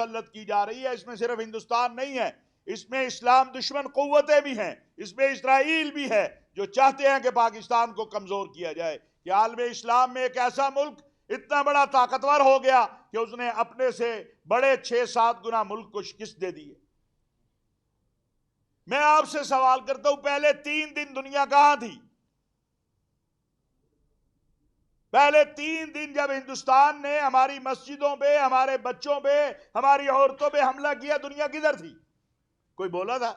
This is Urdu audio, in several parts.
مسلط کی جا رہی ہے، اس میں صرف ہندوستان نہیں ہے، اس میں اسلام دشمن قوتیں بھی ہیں، اس میں اسرائیل بھی ہے جو چاہتے ہیں کہ پاکستان کو کمزور کیا جائے، کہ عالم اسلام میں ایک ایسا ملک اتنا بڑا طاقتور ہو گیا کہ اس نے اپنے سے بڑے 6-7 گنا ملک کو شکست دے دی ہے۔ میں آپ سے سوال کرتا ہوں، پہلے 3 دن دنیا کہاں تھی؟ پہلے 3 دن جب ہندوستان نے ہماری مسجدوں پہ، ہمارے بچوں پہ، ہماری عورتوں پہ حملہ کیا، دنیا کدھر تھی؟ کوئی بولا تھا؟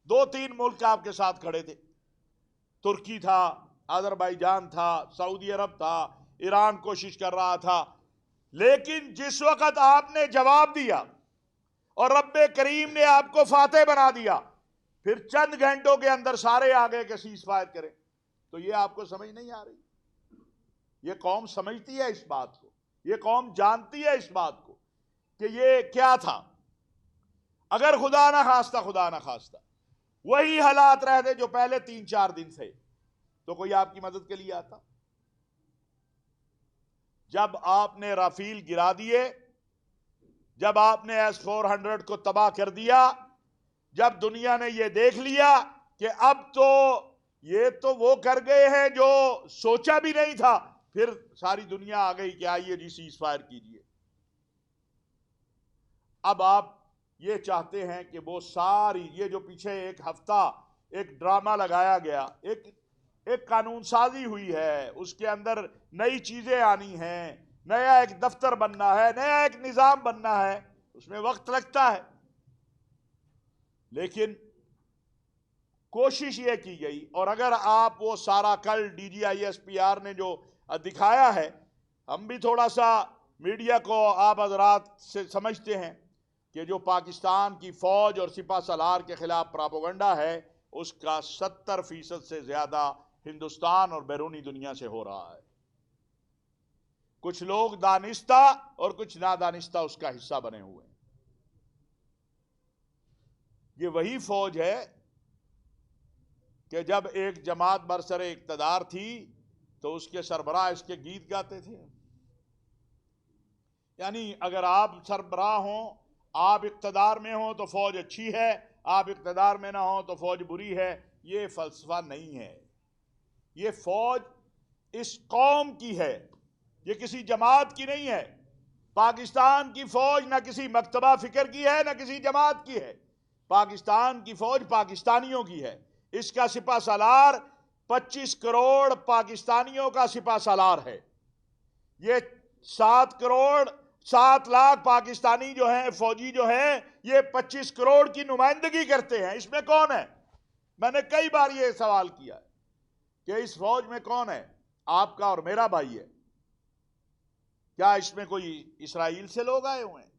2-3 ملک آپ کے ساتھ کھڑے تھے، ترکی تھا، آذربائیجان تھا، سعودی عرب تھا، ایران کوشش کر رہا تھا، لیکن جس وقت آپ نے جواب دیا اور رب کریم نے آپ کو فاتح بنا دیا، پھر چند گھنٹوں کے اندر سارے آگے کے سیز فائر کریں، تو یہ آپ کو سمجھ نہیں آ رہی؟ یہ قوم سمجھتی ہے اس بات کو، یہ قوم جانتی ہے اس بات کو کہ یہ کیا تھا۔ اگر خدا نہ خواستہ وہی حالات رہتے جو پہلے 3-4 دن تھے، تو کوئی آپ کی مدد کے لیے آتا؟ جب آپ نے رافیل گرا دیے، جب آپ نے S-400 کو تباہ کر دیا، جب دنیا نے یہ دیکھ لیا کہ اب تو یہ تو وہ کر گئے ہیں جو سوچا بھی نہیں تھا، پھر ساری دنیا آ گئی کہ آئیے جی سیز فائر کیجئے۔ اب آپ یہ چاہتے ہیں کہ وہ ساری یہ جو پیچھے ایک ہفتہ ایک ڈرامہ لگایا گیا، ایک قانون سازی ہوئی ہے، اس کے اندر نئی چیزیں آنی ہیں، نیا ایک دفتر بننا ہے، نیا ایک نظام بننا ہے، اس میں وقت لگتا ہے، لیکن کوشش یہ کی گئی۔ اور اگر آپ وہ سارا کل DGISPR نے جو دکھایا ہے، ہم بھی تھوڑا سا میڈیا کو آپ حضرات سے سمجھتے ہیں کہ جو پاکستان کی فوج اور سپہ سالار کے خلاف پراپوگنڈا ہے، اس کا 70% سے زیادہ ہندوستان اور بیرونی دنیا سے ہو رہا ہے۔ کچھ لوگ دانستہ اور کچھ نادانستہ اس کا حصہ بنے ہوئے ہیں۔ یہ وہی فوج ہے کہ جب ایک جماعت برسر اقتدار تھی تو اس کے سربراہ اس کے گیت گاتے تھے۔ یعنی اگر آپ سربراہ ہوں، آپ اقتدار میں ہوں تو فوج اچھی ہے، آپ اقتدار میں نہ ہوں تو فوج بری ہے، یہ فلسفہ نہیں ہے۔ یہ فوج اس قوم کی ہے، یہ کسی جماعت کی نہیں ہے۔ پاکستان کی فوج نہ کسی مکتبہ فکر کی ہے، نہ کسی جماعت کی ہے۔ پاکستان کی فوج پاکستانیوں کی ہے۔ اس کا سپہ سالار 25 کروڑ پاکستانیوں کا سپہ سالار ہے۔ یہ 7 لاکھ پاکستانی جو ہیں، فوجی جو ہیں، یہ 25 کروڑ کی نمائندگی کرتے ہیں۔ اس میں کون ہے؟ میں نے کئی بار یہ سوال کیا ہے کہ اس فوج میں کون ہے؟ آپ کا اور میرا بھائی ہے۔ کیا اس میں کوئی اسرائیل سے لوگ آئے ہوئے ہیں؟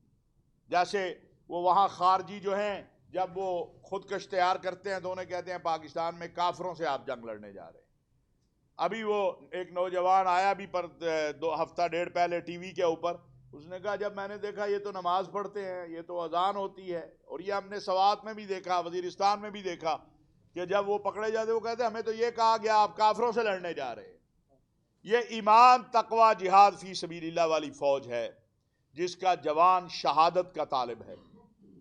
جیسے وہ وہاں خارجی جو ہیں، جب وہ خودکش تیار کرتے ہیں تو انہیں کہتے ہیں پاکستان میں کافروں سے آپ جنگ لڑنے جا رہے ہیں۔ ابھی وہ ایک نوجوان آیا بھی پر 2 ہفتہ ڈیڑھ پہلے ٹی وی کے اوپر، اس نے کہا جب میں نے دیکھا یہ تو نماز پڑھتے ہیں، یہ تو اذان ہوتی ہے، اور یہ ہم نے سوات میں بھی دیکھا، وزیرستان میں بھی دیکھا کہ جب وہ پکڑے جاتے وہ کہتے ہیں ہمیں تو یہ کہا گیا آپ کافروں سے لڑنے جا رہے ہیں۔ یہ ایمان، تقوی، جہاد فی سبیل اللہ والی فوج ہے جس کا جوان شہادت کا طالب ہے۔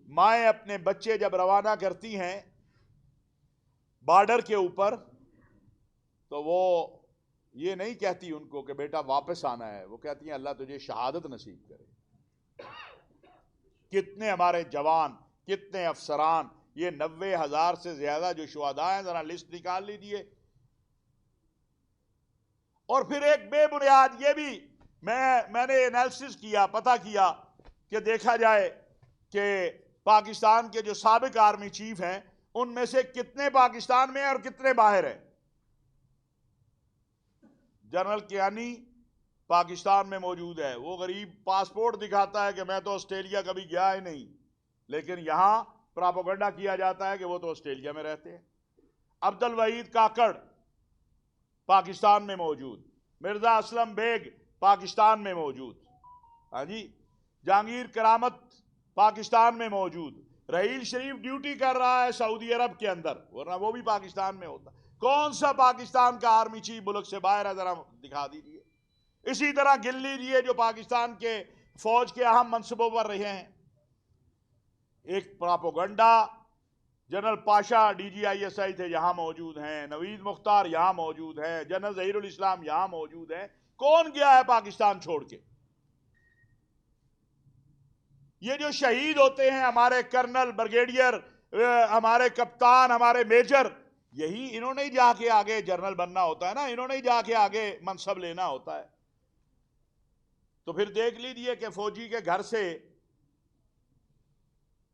مائیں اپنے بچے جب روانہ کرتی ہیں بارڈر کے اوپر تو وہ یہ نہیں کہتی ان کو کہ بیٹا واپس آنا ہے، وہ کہتی ہیں اللہ تجھے شہادت نصیب کرے۔ کتنے ہمارے جوان، کتنے افسران، یہ 90,000 سے زیادہ جو شہداء ہیں، ذرا لسٹ نکال لیجئے۔ اور پھر ایک بے بنیاد یہ بھی میں نے انالیسس کیا، پتہ کیا کہ دیکھا جائے کہ پاکستان کے جو سابق آرمی چیف ہیں ان میں سے کتنے پاکستان میں ہیں اور کتنے باہر ہیں۔ جنرل کیانی پاکستان میں موجود ہے، وہ غریب پاسپورٹ دکھاتا ہے کہ میں تو آسٹریلیا کبھی گیا ہی نہیں، لیکن یہاں پراپوگنڈا کیا جاتا ہے کہ وہ تو آسٹریلیا میں رہتے ہیں۔ عبد الوحید کاکڑ پاکستان میں موجود، مرزا اسلم بیگ پاکستان میں موجود، ہاں جی، جہانگیر کرامت پاکستان میں موجود، رحیل شریف ڈیوٹی کر رہا ہے سعودی عرب کے اندر، ورنہ وہ بھی پاکستان میں ہوتا۔ کون سا پاکستان کا آرمی چیف ملک سے باہر ہے؟ ذرا دکھا دیجیے۔ اسی طرح گن لیجیے جو پاکستان کے فوج کے اہم منصبوں پر رہے ہیں، ایک propaganda, general Pasha D G I S I تھے یہاں موجود ہیں، نوید مختار یہاں موجود ہیں، جنرل ظہیر الاسلام یہاں موجود ہیں. کون گیا ہے پاکستان چھوڑ کے؟ یہ جو شہید ہوتے ہیں ہمارے کرنل، بریگیڈیئر، ہمارے کپتان، ہمارے میجر، یہی انہوں نے ہی جا کے آگے جنرل بننا ہوتا ہے نا، انہوں نے ہی جا کے آگے منصب لینا ہوتا ہے. تو پھر دیکھ لیجئے کہ فوجی کے گھر سے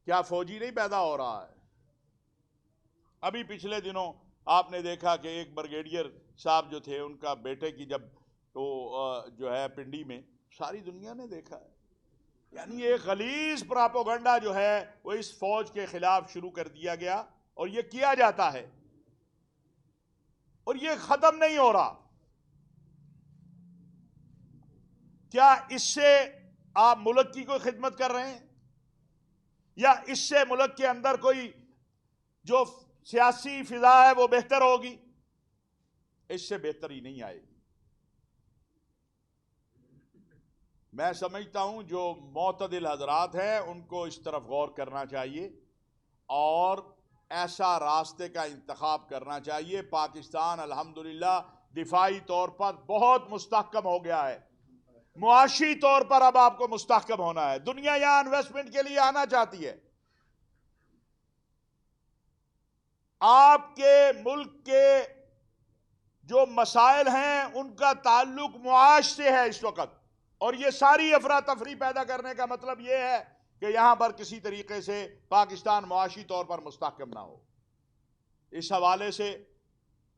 کیا فوجی نہیں پیدا ہو رہا ہے؟ ابھی پچھلے دنوں آپ نے دیکھا کہ ایک بریگیڈیئر صاحب جو تھے، ان کا بیٹے کی جب وہ جو ہے پنڈی میں، ساری دنیا نے دیکھا ہے. یعنی یہ غلیظ پراپوگنڈا جو ہے وہ اس فوج کے خلاف شروع کر دیا گیا، اور یہ کیا جاتا ہے اور یہ ختم نہیں ہو رہا. کیا اس سے آپ ملک کی کوئی خدمت کر رہے ہیں؟ یا اس سے ملک کے اندر کوئی جو سیاسی فضا ہے وہ بہتر ہوگی؟ اس سے بہتری نہیں آئے گی. میں سمجھتا ہوں جو معتدل حضرات ہیں ان کو اس طرف غور کرنا چاہیے اور ایسا راستے کا انتخاب کرنا چاہیے. پاکستان الحمدللہ دفاعی طور پر بہت مستحکم ہو گیا ہے، معاشی طور پر اب آپ کو مستحکم ہونا ہے. دنیا یہاں انویسٹمنٹ کے لیے آنا چاہتی ہے. آپ کے ملک کے جو مسائل ہیں ان کا تعلق معاش سے ہے اس وقت، اور یہ ساری افراتفری پیدا کرنے کا مطلب یہ ہے کہ یہاں پر کسی طریقے سے پاکستان معاشی طور پر مستحکم نہ ہو. اس حوالے سے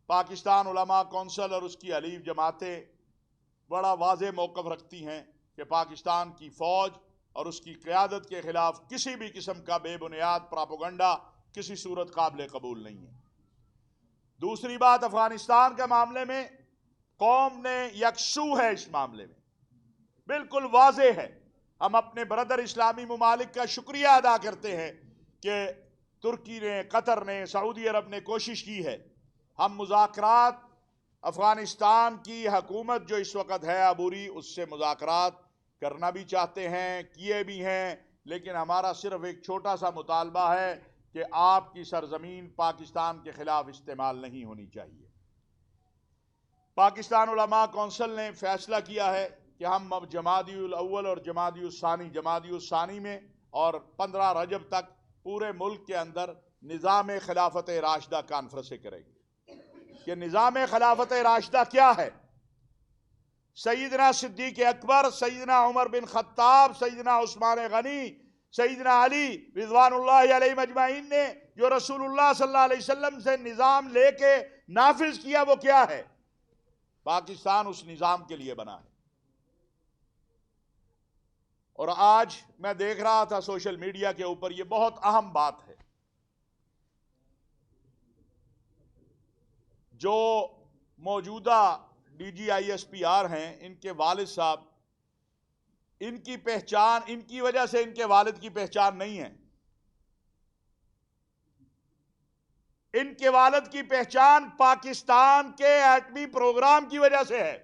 پاکستان علماء کونسل اور اس کی حلیف جماعتیں بڑا واضح موقف رکھتی ہیں کہ پاکستان کی فوج اور اس کی قیادت کے خلاف کسی بھی قسم کا بے بنیاد پراپوگنڈا کسی صورت قابل قبول نہیں ہے. دوسری بات، افغانستان کے معاملے میں قوم نے یکسو ہے، اس معاملے میں بالکل واضح ہے. ہم اپنے برادر اسلامی ممالک کا شکریہ ادا کرتے ہیں کہ ترکی نے، قطر نے، سعودی عرب نے کوشش کی ہے. ہم مذاکرات، افغانستان کی حکومت جو اس وقت ہے عبوری، اس سے مذاکرات کرنا بھی چاہتے ہیں، کیے بھی ہیں، لیکن ہمارا صرف ایک چھوٹا سا مطالبہ ہے کہ آپ کی سرزمین پاکستان کے خلاف استعمال نہیں ہونی چاہیے. پاکستان علماء کونسل نے فیصلہ کیا ہے کہ ہم اب جمادی الاول اور جمادی الثانی میں اور 15 رجب تک پورے ملک کے اندر نظام خلافت راشدہ کانفرنسیں کریں گے. کہ نظام خلافت راشدہ کیا ہے؟ سیدنا صدیق اکبر، سیدنا عمر بن خطاب، سیدنا عثمان غنی، سیدنا علی رضوان اللہ علیہ مجمعین نے جو رسول اللہ صلی اللہ علیہ وسلم سے نظام لے کے نافذ کیا، وہ کیا ہے؟ پاکستان اس نظام کے لیے بنا ہے. اور آج میں دیکھ رہا تھا سوشل میڈیا کے اوپر، یہ بہت اہم بات ہے. جو موجودہ D G I S P R ہیں، ان کے والد صاحب، ان کی پہچان، ان کی وجہ سے ان کے والد کی پہچان نہیں ہے. ان کے والد کی پہچان پاکستان کے ایٹمی پروگرام کی وجہ سے ہے.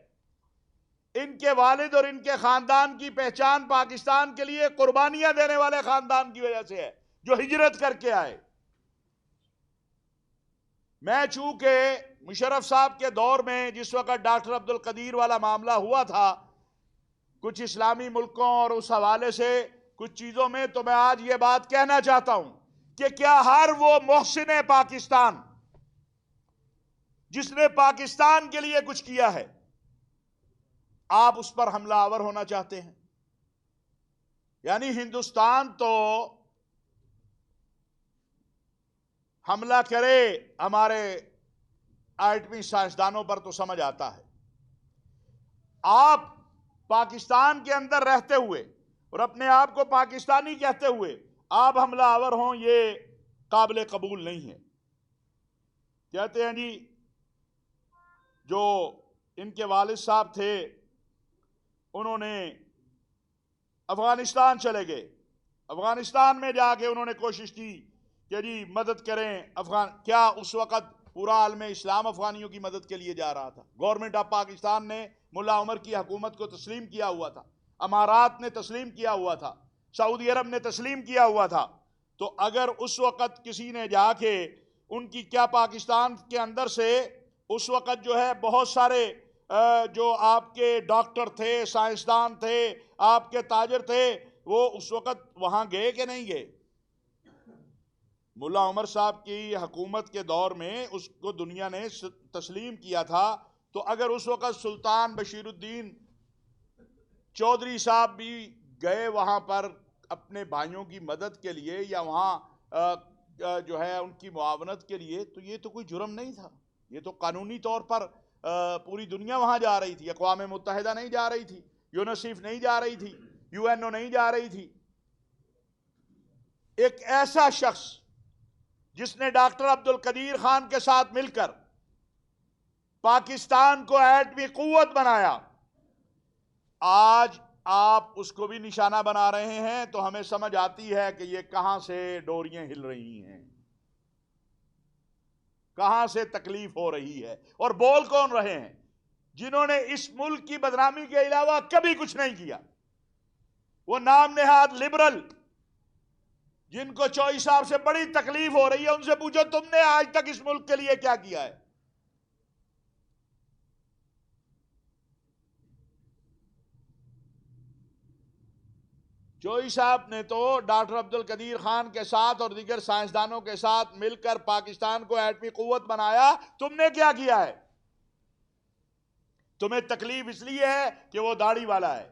ان کے والد اور ان کے خاندان کی پہچان پاکستان کے لیے قربانیاں دینے والے خاندان کی وجہ سے ہے، جو ہجرت کر کے آئے. میں چونکہ مشرف صاحب کے دور میں جس وقت ڈاکٹر عبد القدیر والا معاملہ ہوا تھا کچھ اسلامی ملکوں اور اس حوالے سے کچھ چیزوں میں، تو میں آج یہ بات کہنا چاہتا ہوں کہ کیا ہر وہ محسن پاکستان جس نے پاکستان کے لیے کچھ کیا ہے، آپ اس پر حملہ آور ہونا چاہتے ہیں؟ یعنی ہندوستان تو حملہ کرے ہمارے ایٹمی سائنسدانوں پر تو سمجھ آتا ہے. آپ پاکستان کے اندر رہتے ہوئے اور اپنے آپ کو پاکستانی کہتے ہوئے آپ حملہ آور ہوں، یہ قابل قبول نہیں ہے. کہتے ہیں جی جو ان کے والد صاحب تھے انہوں نے افغانستان چلے گئے، افغانستان میں جا کے انہوں نے کوشش کی کہ جی مدد کریں کیا اس وقت پورا عالم اسلام افغانیوں کی مدد کے لیے جا رہا تھا؟ گورنمنٹ آف پاکستان نے ملا عمر کی حکومت کو تسلیم کیا ہوا تھا، امارات نے تسلیم کیا ہوا تھا، سعودی عرب نے تسلیم کیا ہوا تھا. تو اگر اس وقت کسی نے جا کے ان کی کیا پاکستان کے اندر سے اس وقت جو ہے بہت سارے جو آپ کے ڈاکٹر تھے، سائنسدان تھے، آپ کے تاجر تھے، وہ اس وقت وہاں گئے کہ نہیں گئے؟ ملا عمر صاحب کی حکومت کے دور میں اس کو دنیا نے تسلیم کیا تھا، تو اگر اس وقت سلطان بشیر الدین چودھری صاحب بھی گئے وہاں پر اپنے بھائیوں کی مدد کے لیے یا وہاں جو ہے ان کی معاونت کے لیے، تو یہ تو کوئی جرم نہیں تھا، یہ تو قانونی طور پر پوری دنیا وہاں جا رہی تھی، اقوام متحدہ نہیں جا رہی تھی، یونیسیف نہیں جا رہی تھی، یو این او نہیں جا رہی تھی۔ ایک ایسا شخص جس نے ڈاکٹر عبد القدیر خان کے ساتھ مل کر پاکستان کو ایٹمی قوت بنایا، آج آپ اس کو بھی نشانہ بنا رہے ہیں، تو ہمیں سمجھ آتی ہے کہ یہ کہاں سے ڈوریاں ہل رہی ہیں، کہاں سے تکلیف ہو رہی ہے، اور بول کون رہے ہیں؟ جنہوں نے اس ملک کی بدنامی کے علاوہ کبھی کچھ نہیں کیا، وہ نام نہاد لبرل، جن کو چوئی صاحب سے بڑی تکلیف ہو رہی ہے، ان سے پوچھو تم نے آج تک اس ملک کے لیے کیا کیا ہے؟ چوئی صاحب نے تو ڈاکٹر عبد القدیر خان کے ساتھ اور دیگر سائنسدانوں کے ساتھ مل کر پاکستان کو ایٹمی قوت بنایا، تم نے کیا کیا ہے؟ تمہیں تکلیف اس لیے ہے کہ وہ داڑھی والا ہے،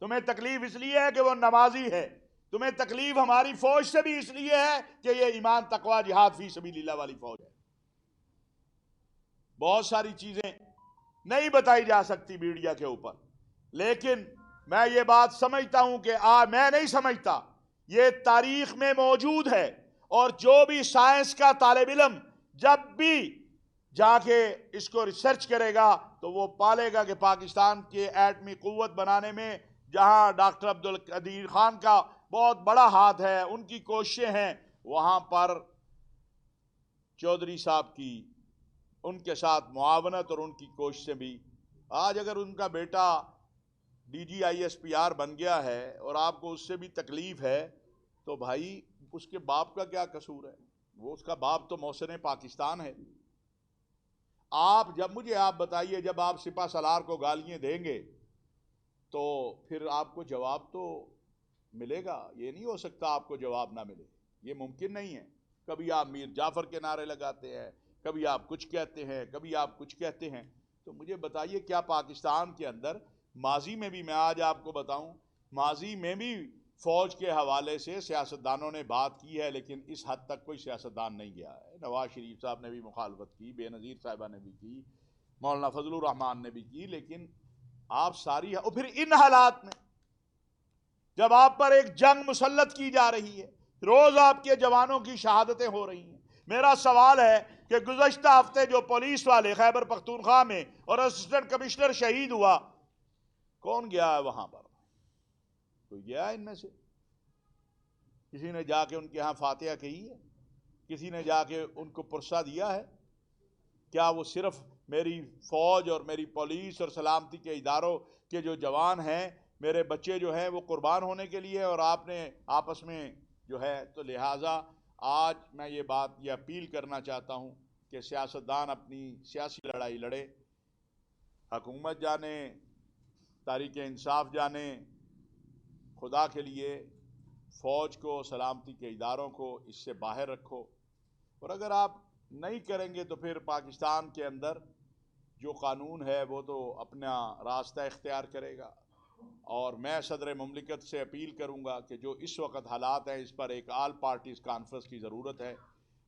تمہیں تکلیف اس لیے ہے کہ وہ نمازی ہے، تمہیں تکلیف ہماری فوج سے بھی اس لیے ہے کہ یہ ایمان تقوی جہاد فی سبیل اللہ والی فوج ہے۔ بہت ساری چیزیں نہیں بتائی جا سکتی میڈیا کے اوپر، لیکن میں یہ بات سمجھتا ہوں کہ میں نہیں سمجھتا، یہ تاریخ میں موجود ہے، اور جو بھی سائنس کا طالب علم جب بھی جا کے اس کو ریسرچ کرے گا تو وہ پالے گا کہ پاکستان کے ایٹمی قوت بنانے میں جہاں ڈاکٹر عبد القدیر خان کا بہت بڑا ہاتھ ہے، ان کی کوششیں ہیں، وہاں پر چودھری صاحب کی ان کے ساتھ معاونت اور ان کی کوششیں بھی۔ آج اگر ان کا بیٹا D G I S P R بن گیا ہے اور آپ کو اس سے بھی تکلیف ہے، تو بھائی اس کے باپ کا کیا قصور ہے؟ وہ اس کا باپ تو محسن پاکستان ہے۔ مجھے آپ بتائیے، جب آپ سپہ سالار کو گالیاں دیں گے تو پھر آپ کو جواب تو ملے گا، یہ نہیں ہو سکتا آپ کو جواب نہ ملے، یہ ممکن نہیں ہے۔ کبھی آپ میر جعفر کے نعرے لگاتے ہیں، کبھی آپ کچھ کہتے ہیں، کبھی آپ کچھ کہتے ہیں، تو مجھے بتائیے کیا پاکستان کے اندر ماضی میں بھی، میں آج آپ کو بتاؤں، ماضی میں بھی فوج کے حوالے سے سیاستدانوں نے بات کی ہے، لیکن اس حد تک کوئی سیاستدان نہیں گیا ہے۔ نواز شریف صاحب نے بھی مخالفت کی، بے نظیر صاحبہ نے بھی کی، مولانا فضل الرحمان نے بھی کی، لیکن آپ ساری، اور پھر ان حالات میں جب آپ پر ایک جنگ مسلط کی جا رہی ہے، روز آپ کے جوانوں کی شہادتیں ہو رہی ہیں، میرا سوال ہے کہ گزشتہ ہفتے جو پولیس والے خیبر پختونخوا میں اور اسسٹنٹ کمشنر شہید ہوا، کون گیا ہے وہاں پر؟ کوئی گیا ہے ان میں سے؟ کسی نے جا کے ان کے ہاں فاتحہ کہی ہے؟ کسی نے جا کے ان کو پرسہ دیا ہے؟ کیا وہ صرف میری فوج اور میری پولیس اور سلامتی کے اداروں کے جو جوان ہیں، میرے بچے جو ہیں، وہ قربان ہونے کے لیے، اور آپ نے آپس میں جو ہے، تو لہٰذا آج میں یہ اپیل کرنا چاہتا ہوں کہ سیاستدان اپنی سیاسی لڑائی لڑے، حکومت جانے، تحریک انصاف جانے، خدا کے لیے فوج کو، سلامتی کے اداروں کو اس سے باہر رکھو، اور اگر آپ نہیں کریں گے تو پھر پاکستان کے اندر جو قانون ہے وہ تو اپنا راستہ اختیار کرے گا۔ اور میں صدر مملکت سے اپیل کروں گا کہ جو اس وقت حالات ہیں، اس پر ایک آل پارٹیز کانفرنس کی ضرورت ہے،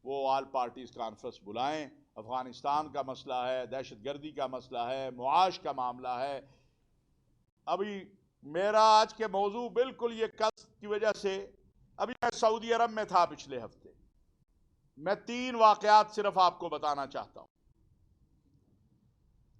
وہ آل پارٹیز کانفرنس بلائیں۔ افغانستان کا مسئلہ ہے، دہشت گردی کا مسئلہ ہے، معاش کا معاملہ ہے۔ ابھی میرا آج کے موضوع بالکل یہ قصد کی وجہ سے، ابھی میں سعودی عرب میں تھا پچھلے ہفتے، میں 3 واقعات صرف آپ کو بتانا چاہتا ہوں۔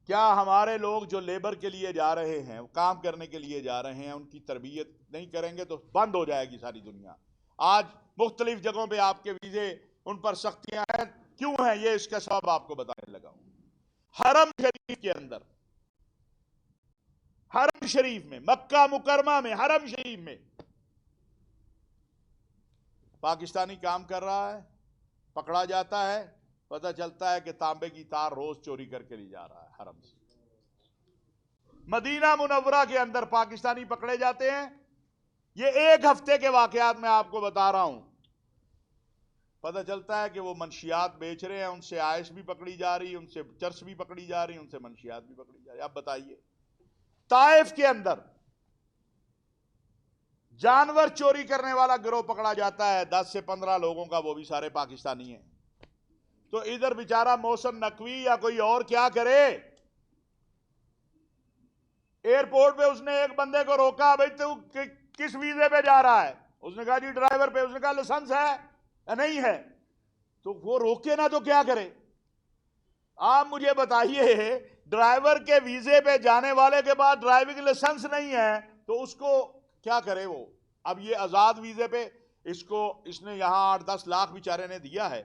کیا ہمارے لوگ جو لیبر کے لیے جا رہے ہیں، کام کرنے کے لیے جا رہے ہیں، ان کی تربیت نہیں کریں گے تو بند ہو جائے گی ساری دنیا۔ آج مختلف جگہوں پہ آپ کے ویزے، ان پر سختیاں ہیں، کیوں ہیں یہ؟ اس کا سبب آپ کو بتانے لگا ہوں۔ حرم شریف کے اندر، حرم شریف میں، مکہ مکرمہ میں، حرم شریف میں پاکستانی کام کر رہا ہے، پکڑا جاتا ہے، پتہ چلتا ہے کہ تانبے کی تار روز چوری کر کے لے جا رہا ہے حرم سے۔ مدینہ منورہ کے اندر پاکستانی پکڑے جاتے ہیں، یہ ایک ہفتے کے واقعات میں آپ کو بتا رہا ہوں۔ پتہ چلتا ہے کہ وہ منشیات بیچ رہے ہیں، ان سے عائش بھی پکڑی جا رہی، ان سے چرس بھی پکڑی جا رہی، ان سے منشیات بھی پکڑی جا رہی۔ اب بتائیے، طائف کے اندر جانور چوری کرنے والا گروہ پکڑا جاتا ہے 10 سے 15 لوگوں کا، وہ بھی سارے پاکستانی ہیں۔ تو ادھر بیچارہ محسن نقوی یا کوئی اور کیا کرے؟ ایئرپورٹ پہ اس نے ایک بندے کو روکا، بھائی تو کس ویزے پہ جا رہا ہے؟ اس نے کہا جی ڈرائیور پہ۔ اس نے کہا لائسنس ہے یا نہیں ہے؟ تو وہ روکے نا تو کیا کرے؟ آپ مجھے بتائیے، ڈرائیور کے ویزے پہ جانے والے کے بعد ڈرائیونگ لائسنس نہیں ہے تو اس کو کیا کرے وہ؟ اب یہ آزاد ویزے پہ اس نے یہاں 8-10 لاکھ بیچارے نے دیا ہے۔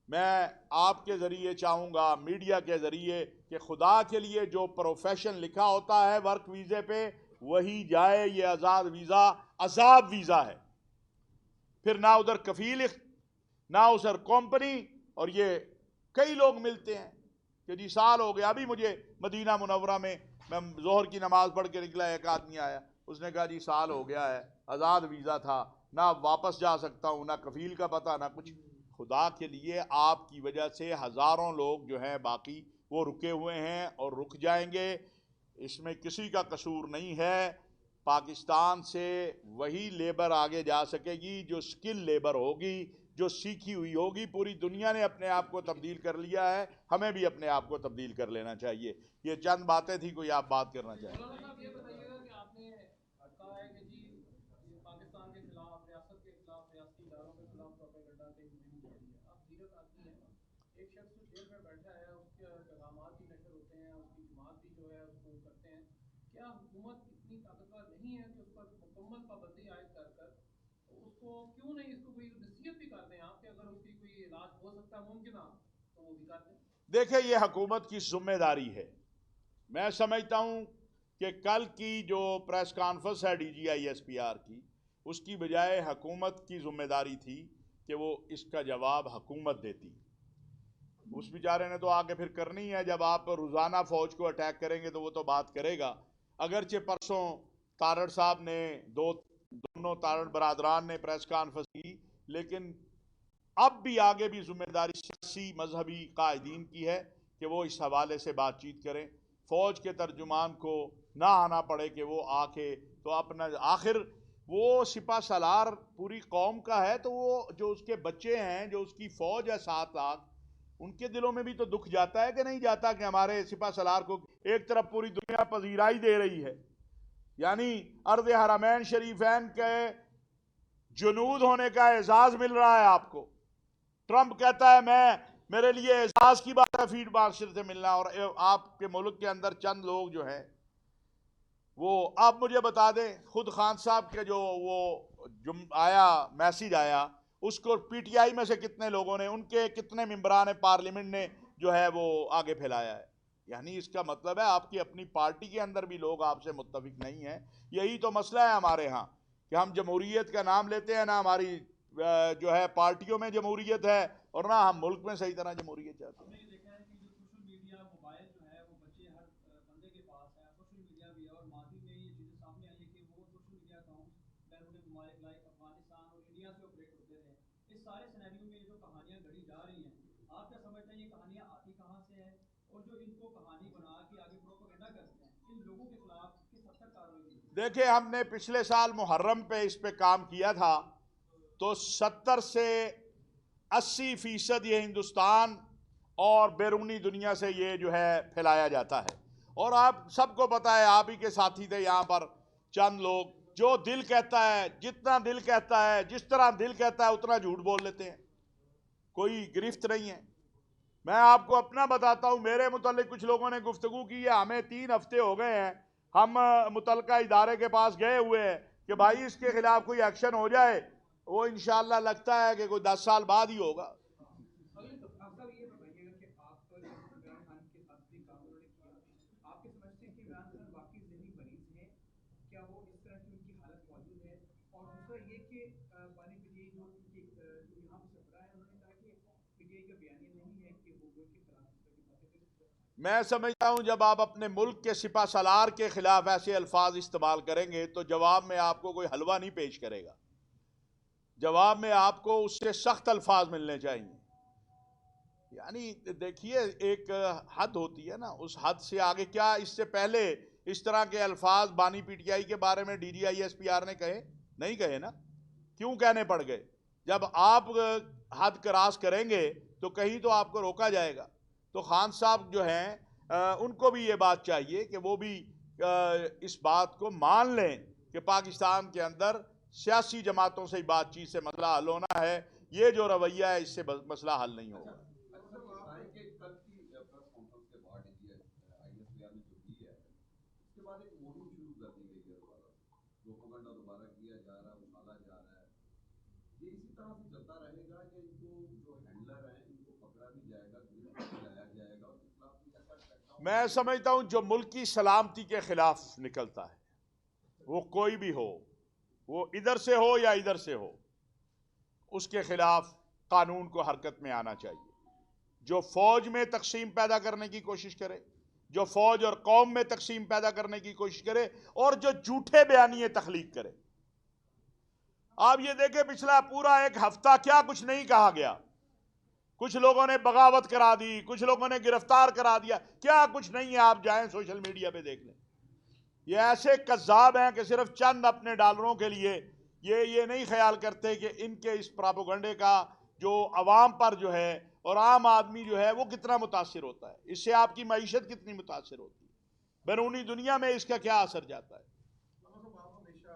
میں آپ کے ذریعے چاہوں گا، میڈیا کے ذریعے، کہ خدا کے لیے جو پروفیشن لکھا ہوتا ہے ورک ویزے پہ وہی جائے۔ یہ آزاد ویزا عذاب ویزا ہے۔ پھر نہ ادھر کفیل، نہ ادھر کمپنی، اور یہ کئی لوگ ملتے ہیں کہ جی سال ہو گیا۔ ابھی مجھے مدینہ منورہ میں ظہر کی نماز پڑھ کے نکلا، ایک آدمی آیا، اس نے کہا جی سال ہو گیا ہے، آزاد ویزا تھا، نہ واپس جا سکتا ہوں، نہ کفیل کا پتہ، نہ کچھ۔ خدا کے لیے آپ کی وجہ سے ہزاروں لوگ جو ہیں باقی وہ رکے ہوئے ہیں اور رک جائیں گے۔ اس میں کسی کا قصور نہیں ہے۔ پاکستان سے وہی لیبر آگے جا سکے گی جو سکل لیبر ہوگی، جو سیکھی ہوئی ہوگی۔ پوری دنیا نے اپنے آپ کو تبدیل کر لیا ہے، ہمیں بھی اپنے آپ کو تبدیل کر لینا چاہیے۔ یہ چند باتیں تھی، کوئی آپ بات کرنا چاہیں؟ یہ بتائیے گا کہ آپ نے کہا ہے کہ جی پاکستان کے خلاف، ریاست کے خلاف، ریاستی اداروں کے خلاف پروپیگنڈا کی مہم چل رہی ہے۔ اب سیرت آتی ہے، ایک شخص جیل میں بیٹھا ہے، اس کے پیغامات بھی نشر ہوتے ہیں، اس کی جماعت بھی جو ہے اس کو کرتے ہیں۔ کیا حکومت اتنی طاقتور نہیں ہے کہ اس پر مکمل پابندی عائد کر کر اس کو کیوں نہیں، اس کو کوئی نصیحت بھی کر دیں آپ کہ اگر اس کی کوئی علاج ہو سکتا ہے ممکنہ تو وہ بھی کر دیں؟ دیکھیں، یہ حکومت کی ذمہ داری ہے۔ میں سمجھتا ہوں کہ کل کی جو پریس کانفرنس ہے D G I S P R کی، اس کی بجائے حکومت کی ذمہ داری تھی کہ وہ اس کا جواب حکومت دیتی۔ اس بیچارے نے تو آگے پھر کرنی ہے، جب آپ روزانہ فوج کو اٹیک کریں گے تو وہ تو بات کرے گا۔ اگرچہ پرسوں تارڑ صاحب نے دونوں تارڑ برادران نے پریس کانفرنس کی، لیکن اب بھی آگے بھی ذمہ داری سیاسی مذہبی قائدین کی ہے کہ وہ اس حوالے سے بات چیت کریں۔ فوج کے ترجمان کو نہ آنا پڑے کہ وہ آ کے تو اپنا، آخر وہ سپہ سالار پوری قوم کا ہے، تو وہ جو اس کے بچے ہیں، جو اس کی فوج ہے 7 لاکھ، ان کے دلوں میں بھی تو دکھ جاتا ہے کہ نہیں جاتا کہ ہمارے سپہ سالار کو ایک طرف پوری دنیا پذیرائی دے رہی ہے، یعنی ارض حرمین شریفین کے جنود ہونے کا اعزاز مل رہا ہے آپ کو۔ ٹرمپ کہتا ہے میرے لیے اعزاز کی بات ہے فیلڈ مارشل سے ملنا، اور آپ کے ملک کے اندر چند لوگ جو ہیں وہ، آپ مجھے بتا دیں، خود خان صاحب کے جو وہ میسیج آیا، اس کو پی ٹی آئی میں سے کتنے لوگوں نے، ان کے کتنے ممبران پارلیمنٹ نے جو ہے وہ آگے پھیلایا ہے؟ یعنی اس کا مطلب ہے آپ کی اپنی پارٹی کے اندر بھی لوگ آپ سے متفق نہیں ہیں۔ یہی تو مسئلہ ہے ہمارے ہاں کہ ہم جمہوریت کا نام لیتے ہیں، نہ ہماری جو ہے پارٹیوں میں جمہوریت ہے، اور نہ ہم ملک میں صحیح طرح جمہوریت چاہتے ہیں۔ ہم نے یہ دیکھا ہے کہ جو سوشل میڈیا، موبائل جو ہے وہ بچے ہر بندے کے پاس ہے، سوشل میڈیا بھی ہے، اور ماضی میں یہ چیزیں سامنے آئی ہیں کہ وہ سوشل میڈیا اکاؤنٹس بیرون ممالک لائک افغانستان اور انڈیا سے آپریٹ ہوتے رہے۔ اس سارے سینیریو میں جو کہانیاں گھڑی جا رہی ہیں، آپ کیا سمجھتے ہیں یہ کہانیاں آتی کہاں سے ہیں؟ اور جو ان کو کہانی بنا کے آگے پروپیگنڈا کرتے ہیں، ان لوگوں کے خلاف کس حد تک کارروائی کی؟ دیکھیں، ہم نے پچھلے سال محرم پہ اس پہ کام کیا تھا، تو 70 سے 80% یہ ہندوستان اور بیرونی دنیا سے یہ جو ہے پھیلایا جاتا ہے۔ اور آپ سب کو پتا ہے، آپ ہی کے ساتھی تھے یہاں پر چند لوگ، جو دل کہتا ہے، جتنا دل کہتا ہے، جس طرح دل کہتا ہے اتنا جھوٹ بول لیتے ہیں، کوئی گرفت نہیں ہے۔ میں آپ کو اپنا بتاتا ہوں، میرے متعلق کچھ لوگوں نے گفتگو کی ہے، ہمیں 3 ہفتے ہو گئے ہیں، ہم متعلقہ ادارے کے پاس گئے ہوئے ہیں کہ بھائی اس کے خلاف کوئی ایکشن ہو جائے۔ وہ انشاءاللہ لگتا ہے کہ کوئی 10 سال بعد ہی ہوگا۔ آپ صاحب یہ بتائیے گا کہ آپ عمران خان کے ساتھ بھی کام انہوں نے کیا، آپ کے سمجھتے ہیں کہ عمران خان واقعی ذہنی مریض ہیں؟ کیا وہ اس طرح کی ان کی حالت موجود ہے؟ اور دوسرا یہ کہ پانی کے لیے جو ان کی میں سمجھتا ہوں جب آپ اپنے ملک کے سپہ سالار کے خلاف ایسے الفاظ استعمال کریں گے تو جواب میں آپ کو کوئی حلوہ نہیں پیش کرے گا، جواب میں آپ کو اس سے سخت الفاظ ملنے چاہیے. یعنی دیکھیے ایک حد ہوتی ہے نا، اس حد سے آگے کیا اس سے پہلے اس طرح کے الفاظ بانی پی ٹی آئی کے بارے میں D G I S P R نے کہے نہیں کہے نا؟ کیوں کہنے پڑ گئے؟ جب آپ حد کراس کریں گے تو کہیں تو آپ کو روکا جائے گا. تو خان صاحب جو ہیں ان کو بھی یہ بات چاہیے کہ وہ بھی اس بات کو مان لیں کہ پاکستان کے اندر سیاسی جماعتوں سے بات چیت سے مسئلہ حل ہونا ہے. یہ جو رویہ ہے اس سے مسئلہ حل نہیں ہوگا. میں سمجھتا ہوں جو ملکی سلامتی کے خلاف نکلتا ہے وہ کوئی بھی ہو، وہ ادھر سے ہو یا ادھر سے ہو، اس کے خلاف قانون کو حرکت میں آنا چاہیے. جو فوج میں تقسیم پیدا کرنے کی کوشش کرے، جو فوج اور قوم میں تقسیم پیدا کرنے کی کوشش کرے، اور جو جھوٹے بیانیے تخلیق کرے. آپ یہ دیکھیں پچھلا پورا ایک ہفتہ کیا کچھ نہیں کہا گیا. کچھ لوگوں نے بغاوت کرا دی، کچھ لوگوں نے گرفتار کرا دیا، کیا کچھ نہیں ہے. آپ جائیں سوشل میڈیا پہ دیکھ لیں. یہ ایسے کذاب ہیں کہ صرف چند اپنے ڈالروں کے لیے یہ نہیں خیال کرتے کہ ان کے اس پراپوگنڈے کا جو عوام پر جو ہے اور عام آدمی جو ہے وہ کتنا متاثر ہوتا ہے، اس سے آپ کی معیشت کتنی متاثر ہوتی ہے، بیرونی دنیا میں اس کا کیا اثر جاتا ہے. آپ ہمیشہ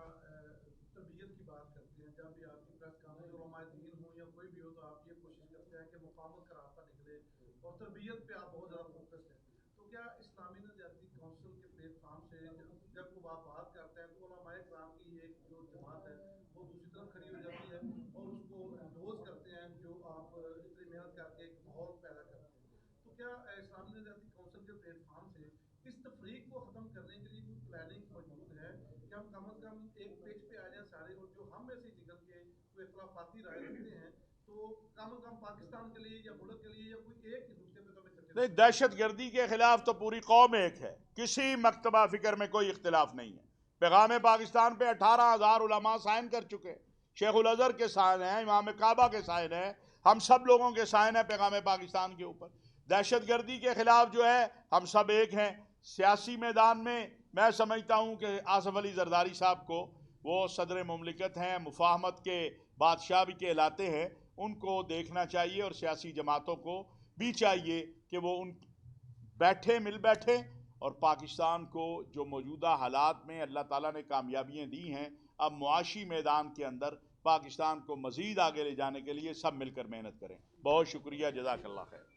تربیت کی بات کرتے ہیں، جب بھی آپ کی پریس کانفرنس علماء دین ہو یا کوئی بھی ہو تو آپ یہ کوشش کرتے ہیں کہ مقاومت کا راستہ نکلے اور تربیت پہ آپ بہت زیادہ فوکس ہیں. تو کیا اسلامی نظریاتی کونسل کے پلیٹ فارم سے جب وہ آپ بات کرتے ہیں تو علماء کرام کی ایک جو جماعت ہے وہ دوسری طرف کھڑی ہو جاتی ہے اور اس کو انڈوز کرتے ہیں جو آپ اتنی محنت کر کے ایک ماحول پیدا کرتے ہیں. تو کیا اسلامی نظریاتی کونسل کے پلیٹ فارم سے اس تفریق کو ختم کرنے کے لیے کوئی پلاننگ موجود ہے کہ ہم کم از کم ایک پیج پہ آ جائیں سارے، اور جو ہم میں سے نکل کے کوئی اختلافاتی رائے رکھتے ہیں تو کم از کم پاکستان کے لیے یا ملک کے لیے یا کوئی ایک ہی دوسرے پہ تو نہیں، دہشت گردی کے خلاف تو پوری قوم ایک ہے، کسی مکتبہ فکر میں کوئی اختلاف نہیں ہے. پیغام پاکستان پہ 18,000 علماء سائن کر چکے، شیخ الازہر کے سائن ہیں، امام کعبہ کے سائن ہیں، ہم سب لوگوں کے سائن ہیں پیغام پاکستان کے اوپر. دہشت گردی کے خلاف جو ہے ہم سب ایک ہیں. سیاسی میدان میں سمجھتا ہوں کہ آصف علی زرداری صاحب کو، وہ صدر مملکت ہیں، مفاہمت کے بادشاہ بھی کہلاتے ہیں، ان کو دیکھنا چاہیے اور سیاسی جماعتوں کو بھی چاہیے کہ وہ مل بیٹھے اور پاکستان کو جو موجودہ حالات میں اللہ تعالیٰ نے کامیابیاں دی ہیں، اب معاشی میدان کے اندر پاکستان کو مزید آگے لے جانے کے لیے سب مل کر محنت کریں. بہت شکریہ، جزاک اللہ خیر.